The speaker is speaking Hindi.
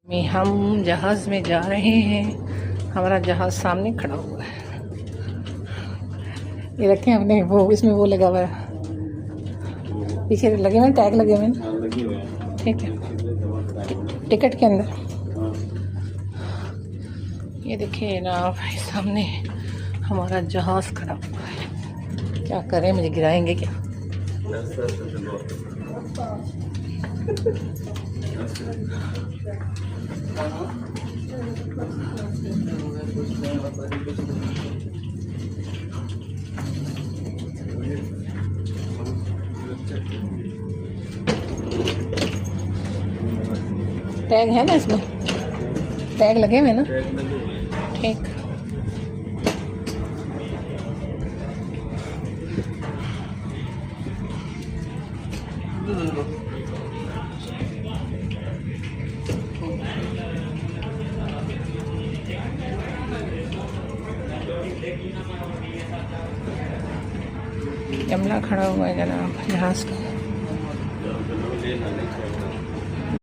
में हम जहाज़ में जा रहे हैं। हमारा जहाज़ सामने खड़ा हुआ है। ये रखे हमने वो इसमें वो लगा हुआ है, पीछे लगे हुए टैग लगे हुए हैं। ठीक है, टिकट के अंदर ये देखिए ना भाई, सामने हमारा जहाज़ खड़ा हुआ है। क्या करें, मुझे गिराएंगे क्या? टैग है ना इसमें, टैग लगे हुए ना। ठीक, यमला खड़ा हुआ है जनाब जहाज़ का।